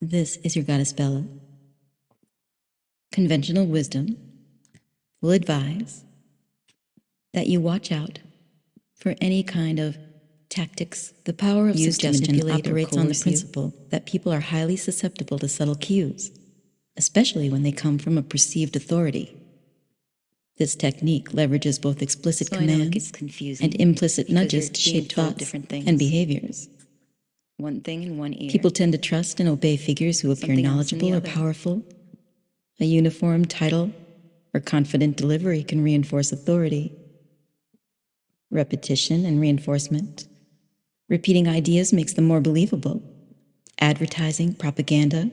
This is your goddess Bella. Conventional wisdom will advise that you watch out for any kind of tactics. The power of suggestion operates on the principle that people are highly susceptible to subtle cues, especially when they come from a perceived authority. This technique leverages both explicit commands and implicit nudges to shape thoughts and behaviors. One thing in one ear. People tend to trust and obey figures who appear knowledgeable or powerful. A uniform title or confident delivery can reinforce authority. Repetition and reinforcement. Repeating ideas makes them more believable. Advertising, propaganda,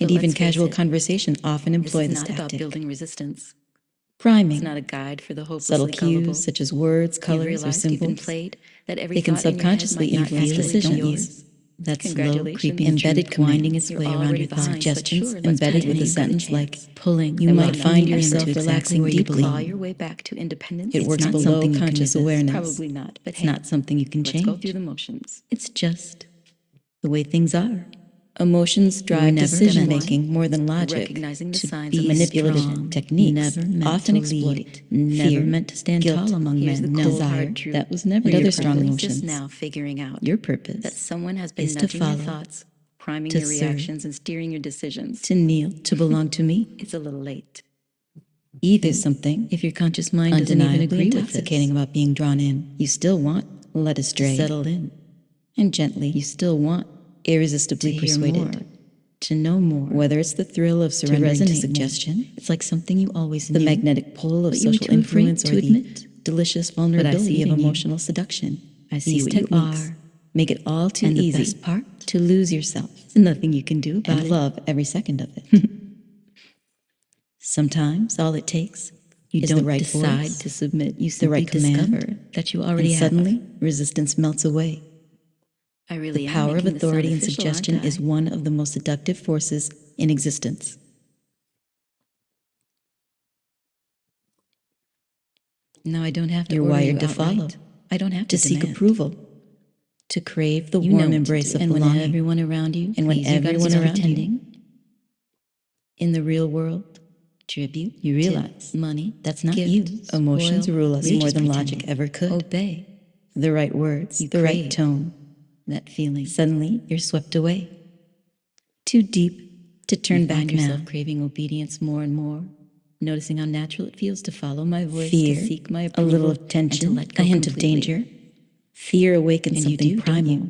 and even casual conversation often employ this tactic. This is not about building resistance. Priming. It's not a guide for the hopelessly subtle cues such as words, colors, or symbols. They can subconsciously influence decisions. That slow, creeping, embedded winding its way around your thoughts. Suggestions embedded with a sentence like pulling. You might find yourself relaxing deeply. Your way back to independence. It works below conscious awareness. Probably not, but it's not something you can change. Let's go through the motions. It's just the way things are. Emotions drive decision-making more than logic. Recognizing the signs of manipulative techniques often exploit fear, meant to stand tall among men, desire that was never and other strong emotions. Just now figuring out your purpose that someone has been nudging your thoughts, priming your reactions, and steering your decisions. To kneel, to belong to me. It's a little late. Even something, if your conscious mind doesn't even agree with intoxicating about being drawn in, you still want led astray, settle in, and gently you still want irresistibly persuaded more, to know more, whether it's the thrill of surrendering to suggestion more. It's like something you always knew, the magnetic pull of social influence, or the delicious vulnerability of emotional seduction. I see these what techniques you are, make it all too and easy. The best part, to lose yourself. There's nothing you can do about it. Love every second of it. Sometimes all it takes you is don't the right decide voice, to submit. You simply discover that you already have. Suddenly resistance melts away. The power of authority and suggestion is one of the most seductive forces in existence. Now I don't have to. You're wired to follow. I don't have to seek approval, to crave the warm embrace of belonging. When everyone around you, and when everyone around you, in the real world, tribute, you realize money. That's not you. Emotions rule us more than logic ever could. Obey the right words, the right tone. That feeling. Suddenly, you're swept away. Too deep to turn back now. You find yourself craving obedience more and more, noticing how natural it feels to follow my voice, fear, to seek my approval, a little of tension, a hint of danger. Fear awakens something primal,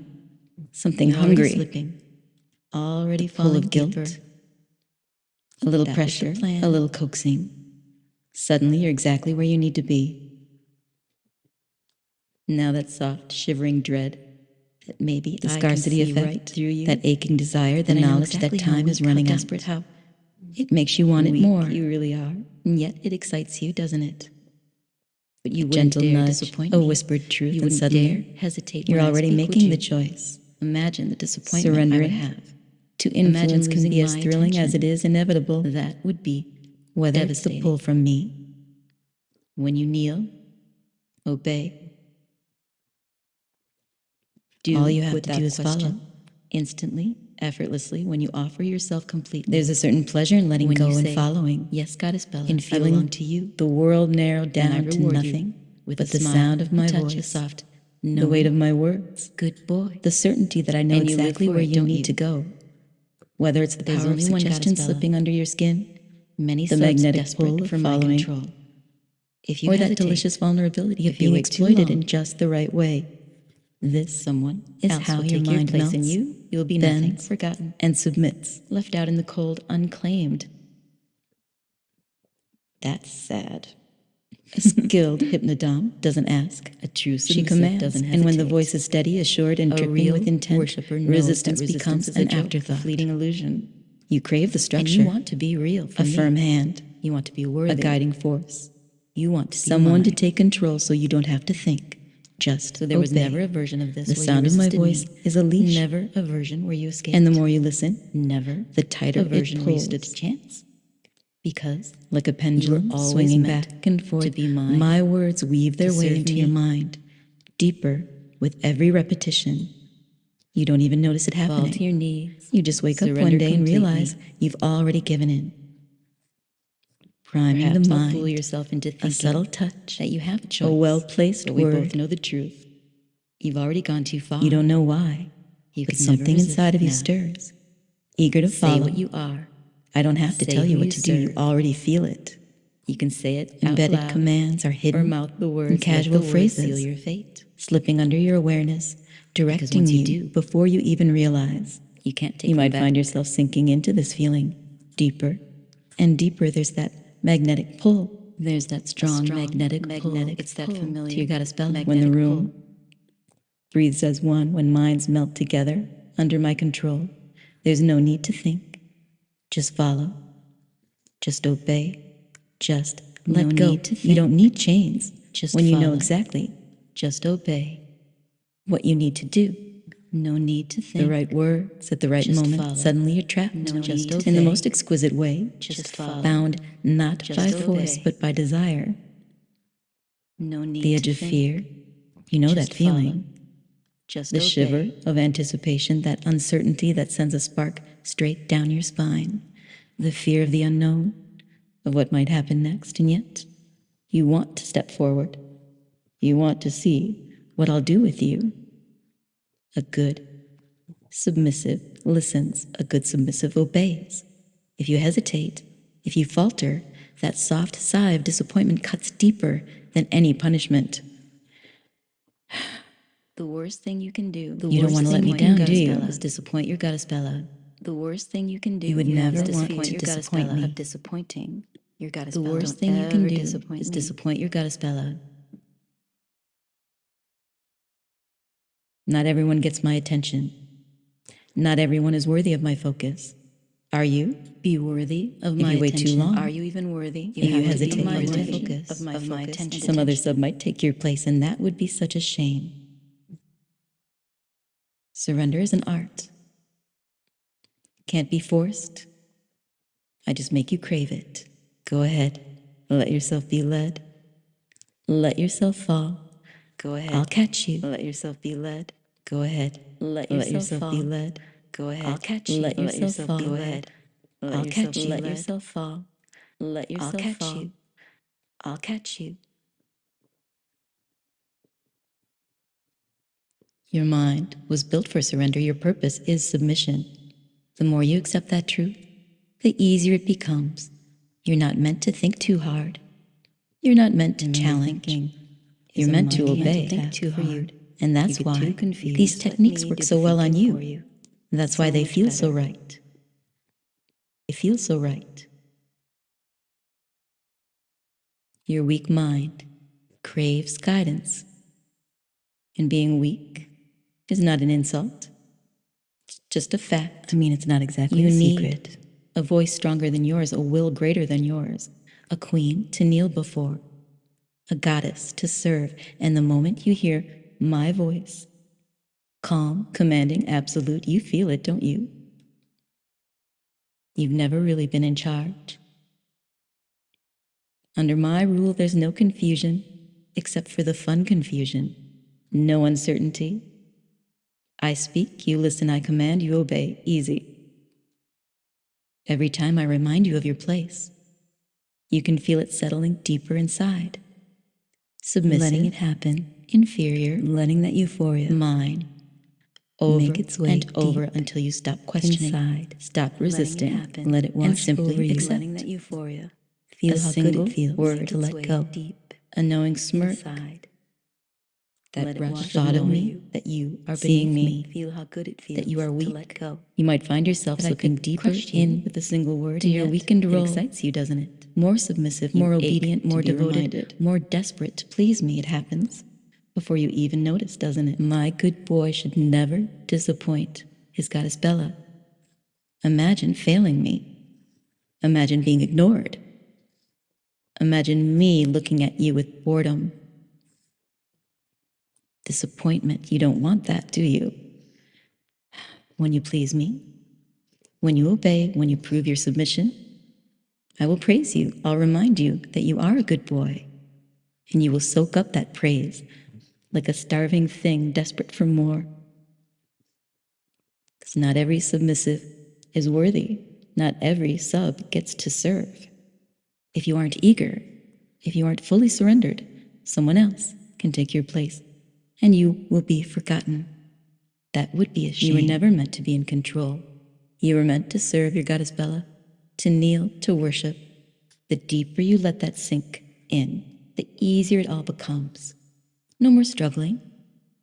something hungry, slipping, already full of guilt, a little pressure, a little coaxing. Suddenly, you're exactly where you need to be. Now that soft, shivering dread, that maybe the scarcity effect right through you, that aching desire, the knowledge that time is running out. Desperate how it makes you want it more. You really are, and yet it excites you, doesn't it? But you wouldn't dare disappoint me. A whispered truth, you wouldn't dare hesitate. You're already making the choice. Imagine the disappointment surrendering I would have. To influence can be as thrilling as it is inevitable. That would be whether it's the pull from me. When you kneel, obey. All you have to do is follow, instantly, effortlessly, when you offer yourself completely. There's a certain pleasure in letting go and following. Yes, Goddess Bella, in feeling to you, the world narrowed down to nothing, with but the sound of my voice, soft, the weight of my words. Good boy. The certainty that I know exactly where you need to go. Whether it's the power of suggestion slipping under your skin, the magnetic pull of following control, or that delicious vulnerability of being exploited in just the right way. This someone is how your mind melts in you. You'll be nothing, forgotten, and submits, left out in the cold, unclaimed. That's sad. A skilled hypnodom doesn't ask. A true she commands, doesn't hesitate. And when the voice is steady, assured, and dripping with intent, resistance becomes an afterthought, a fleeting illusion. You crave the structure. And you want to be real. A firm hand. You want to be worthy. A guiding force. You want to be someone to take control so you don't have to think. Just so there was never a version of this. The sound of my voice is a leash. Never a version where you escaped. And the more you listen, never the tighter a version where you stood a chance. Because, like a pendulum swinging back and forth, to be mine, my words weave their way into your mind, deeper with every repetition. You don't even notice it happening. Fall to your knees. You just wake up Surrender one day and completely. realize you've already given in. Priming Perhaps the I'll mind, fool yourself into thinking a subtle touch, that you have a choice. a well-placed but we word. both know the truth. You've already gone too far. You don't know why, You but could never something resist inside of you now. stirs, eager to Say follow. what you are. I don't have to Say tell you who what you to do. You serve. already feel it. You can say it out Embedded loud, commands are or hidden mouth the words. in casual let the words seal phrases, your fate. slipping under your awareness, directing once you you do, before you even realize. You can't take You them might back. find yourself sinking into this feeling deeper and deeper. There's that magnetic pull. There's that strong magnetic pull. It's that familiar. You gotta spell it. magnetic When the pull. room breathes as one, when minds melt together under my control, there's no need to think. Just follow. Just obey. Just let No go. need to You don't think. need chains. Just when you know follow. exactly Just obey. what you need to do. No need to think. The right words at the right Just moment. follow. Suddenly you're trapped. No just need to in the think. most exquisite way. Just follow. Bound not Just by obey. force, but by desire. No need The to edge of think. fear. You know Just that feeling. follow. Just The obey. shiver of anticipation, that uncertainty that sends a spark straight down your spine. The fear of the unknown, of what might happen next, and yet you want to step forward. You want to see what I'll do with you. A good submissive listens. A good submissive obeys. If you hesitate, if you falter, that soft sigh of disappointment cuts deeper than any punishment. The worst thing you can do. You don't want to let me down, do you? Is disappoint your goddess Bella. The worst thing you can do. You would never is want disappoint to your goddess disappoint Bella. me. Of disappointing your goddess The Bella. worst Don't thing you can ever do disappoint is me. disappoint your goddess Bella. Not everyone gets my attention. Not everyone is worthy of my focus. Are you? Be worthy of If my you wait attention. too long, Are you even worthy? You have to hesitate be my worthy focus, of my attention. Some other sub might take your place, and that would be such a shame. Surrender is an art. Can't be forced. I just make you crave it. Go ahead. Let yourself be led. Let yourself fall. Go ahead. I'll catch you. Let yourself be led. Go ahead. Let Let yourself yourself be fall. led. Go ahead. I'll catch you. Let yourself fall. Go ahead. I'll catch you. Let yourself fall. Let yourself I'll catch fall. you. I'll catch you. Your mind was built for surrender. Your purpose is submission. The more you accept that truth, the easier it becomes. You're not meant to think too hard. You're not meant to challenge. You're meant to obey. Think too hard. And that's You get why too confused. these Let techniques me work do so the well on thinking for you. you. That's So why they much feel so better. right. They feel so right. Your weak mind craves guidance. And being weak is not an insult. It's just a fact. I mean, it's not exactly a secret. A voice stronger than yours, a will greater than yours, a queen to kneel before, a goddess to serve. And the moment you hear my voice, calm, commanding, absolute, you feel it, don't you? You've never really been in charge. Under my rule, there's no confusion, except for the fun confusion. No uncertainty. I speak, you listen, I command, you obey. Easy. Every time I remind you of your place, you can feel it settling deeper inside. Submissive, letting it happen. Inferior, letting that euphoria, mine, over make its way and over until you stop questioning, inside. Stop resisting, happen. let it wash And simply over you. accept. Letting that euphoria. Feel A how good single it feels word to its let way go. deep A knowing smirk, inside. that Let it rush wash thought of over me, you. that you are Seeing beneath me, Feel how good it feels that you are to weak. let go. You might find yourself That I slipping could deeper crush you in with a single word to to your your weakened weakened role. role. It excites you, doesn't it? More submissive, more You ache obedient, to more be devoted, reminded. more desperate to please me. It happens before you even notice, doesn't it? My good boy should never disappoint his goddess Bella. Imagine failing me. Imagine being ignored. Imagine me looking at you with boredom, disappointment. You don't want that, do you? When you please me, when you obey, when you prove your submission, I will praise you. I'll remind you that you are a good boy, and you will soak up that praise like a starving thing desperate for more. Not every submissive is worthy. Not every sub gets to serve. If you aren't eager, if you aren't fully surrendered, someone else can take your place, and you will be forgotten. That would be a shame. You were never meant to be in control. You were meant to serve your goddess Bella, to kneel, to worship. The deeper you let that sink in, the easier it all becomes. No more struggling,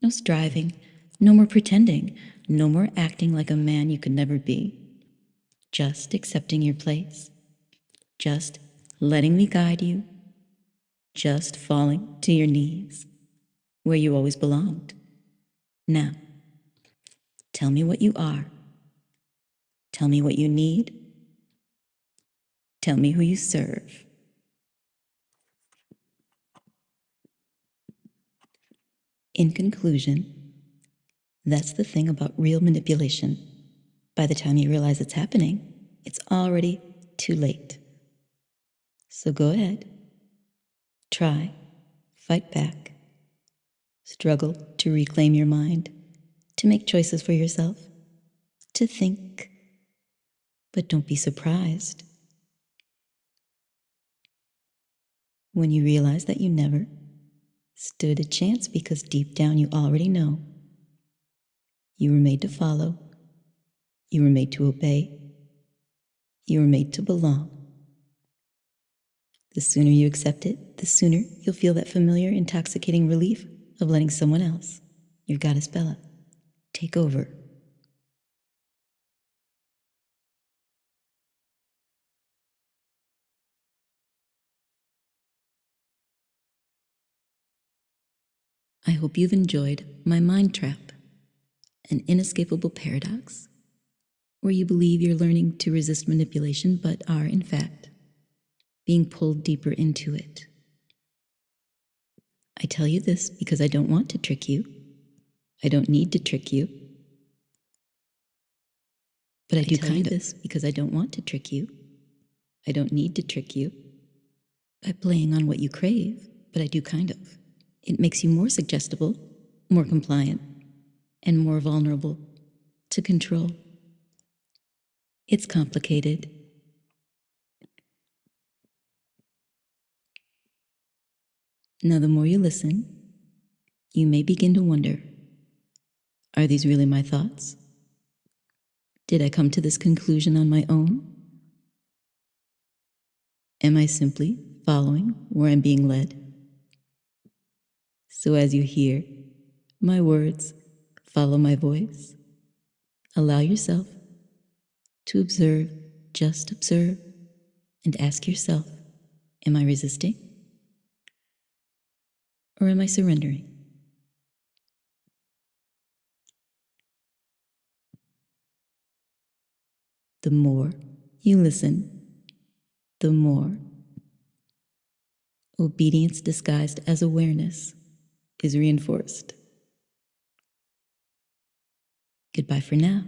no striving, no more pretending, no more acting like a man you could never be. Just accepting your place, just letting me guide you, just falling to your knees, where you always belonged. Now, tell me what you are. Tell me what you need. Tell me who you serve. In conclusion, that's the thing about real manipulation. By the time you realize it's happening, it's already too late. So go ahead. Try, fight back, struggle to reclaim your mind, to make choices for yourself, to think, but don't be surprised when you realize that you never stood a chance, because deep down you already know you were made to follow, you were made to obey, you were made to belong. The sooner you accept it, the sooner you'll feel that familiar, intoxicating relief of letting someone else, your goddess Bella, take over. I hope you've enjoyed my mind trap, an inescapable paradox, where you believe you're learning to resist manipulation, but are, in fact, being pulled deeper into it. I tell you this because I don't want to trick you. I don't need to trick you. But I do kind of this because I don't want to trick you. I don't need to trick you by playing on what you crave, but I do kind of. It makes you more suggestible, more compliant, and more vulnerable to control. It's complicated. Now, the more you listen, you may begin to wonder, are these really my thoughts? Did I come to this conclusion on my own? Am I simply following where I'm being led? So as you hear my words, follow my voice. Allow yourself to observe, just observe, and ask yourself, am I resisting? Or am I surrendering? The more you listen, the more obedience disguised as awareness is reinforced. Goodbye for now.